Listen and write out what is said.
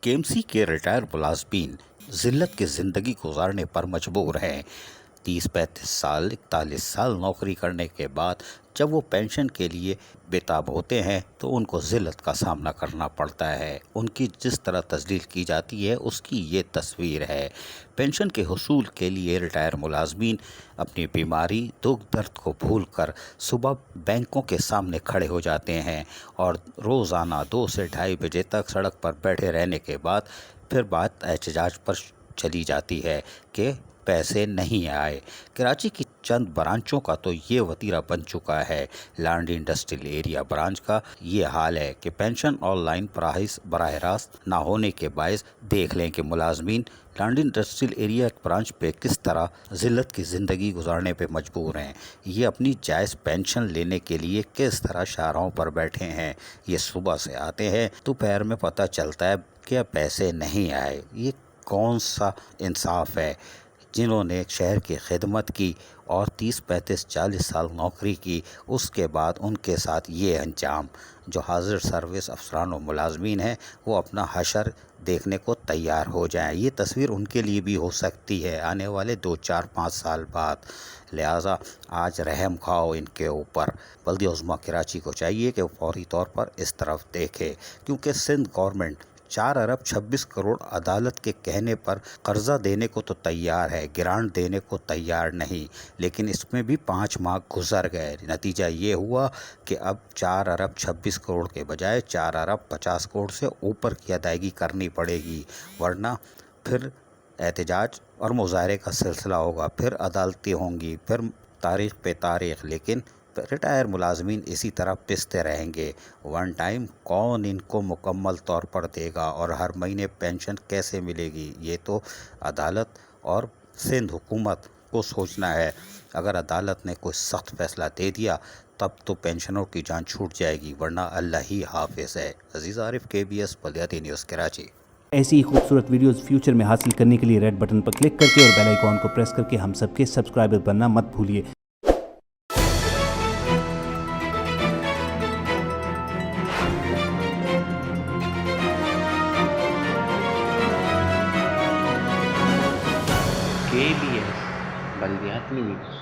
KMC کے retired ملازمین ذلت کی زندگی گزارنے پر مجبور ہیں۔ 30-35 سال 41 سال نوکری کرنے کے بعد جب وہ پینشن کے لیے بےتاب ہوتے ہیں تو ان کو ذلت کا سامنا کرنا پڑتا ہے۔ ان کی جس طرح تذلیل کی جاتی ہے اس کی یہ تصویر ہے۔ پینشن کے حصول کے لیے ریٹائر ملازمین اپنی بیماری دکھ درد کو بھول کر صبح بینکوں کے سامنے کھڑے ہو جاتے ہیں اور روزانہ 2 سے 2:30 بجے تک سڑک پر بیٹھے رہنے کے بعد پھر بات احتجاج پر چلی جاتی ہے کہ پیسے نہیں آئے۔ کراچی کی چند برانچوں کا تو یہ وتیرہ بن چکا ہے۔ لانڈی انڈسٹریل ایریا برانچ کا یہ حال ہے کہ پینشن آن لائن براہ راست نہ ہونے کے باعث دیکھ لیں کہ ملازمین لانڈی انڈسٹریل ایریا برانچ پہ کس طرح ذلت کی زندگی گزارنے پہ مجبور ہیں۔ یہ اپنی جائز پینشن لینے کے لیے کس طرح شاہراہوں پر بیٹھے ہیں۔ یہ صبح سے آتے ہیں دوپہر میں پتہ چلتا ہے کہ پیسے نہیں آئے۔ یہ کون سا انصاف ہے؟ جنہوں نے شہر کی خدمت کی اور 30-35-40 سال نوکری کی، اس کے بعد ان کے ساتھ یہ انجام۔ جو حاضر سروس افسران و ملازمین ہیں وہ اپنا حشر دیکھنے کو تیار ہو جائیں۔ یہ تصویر ان کے لیے بھی ہو سکتی ہے آنے والے 2-4-5 سال بعد۔ لہٰذا آج رحم کھاؤ ان کے اوپر۔ بلدیہ عظمیٰ کراچی کو چاہیے کہ وہ فوری طور پر اس طرف دیکھے، کیونکہ سندھ گورنمنٹ 4 ارب 26 کروڑ عدالت کے کہنے پر قرضہ دینے کو تو تیار ہے، گرانٹ دینے کو تیار نہیں، لیکن اس میں بھی 5 ماہ گزر گئے۔ نتیجہ یہ ہوا کہ اب 4 ارب 26 کروڑ کے بجائے 4 ارب 50 کروڑ سے اوپر کی ادائیگی کرنی پڑے گی، ورنہ پھر احتجاج اور مظاہرے کا سلسلہ ہوگا، پھر عدالتیں ہوں گی، پھر تاریخ پہ تاریخ، لیکن ریٹائر ملازمین اسی طرح پستے رہیں گے۔ ون ٹائم کون ان کو مکمل طور پر دے گا اور ہر مہینے پینشن کیسے ملے گی؟ یہ تو عدالت اور سندھ حکومت کو سوچنا ہے۔ اگر عدالت نے کوئی سخت فیصلہ دے دیا تب تو پینشنوں کی جان چھوٹ جائے گی، ورنہ اللہ ہی حافظ ہے۔ عزیز عارف، KBS بلدیاتی نیوز کراچی۔ ایسی ہی خوبصورت ویڈیوز فیوچر میں حاصل کرنے کے لیے ریڈ بٹن پر کلک کر کے اور بیل آئیکن کو پریس کر کے ہم سب کے سبسکرائبر بننا مت بھولیے۔ KBS بلدیاتی نیوز۔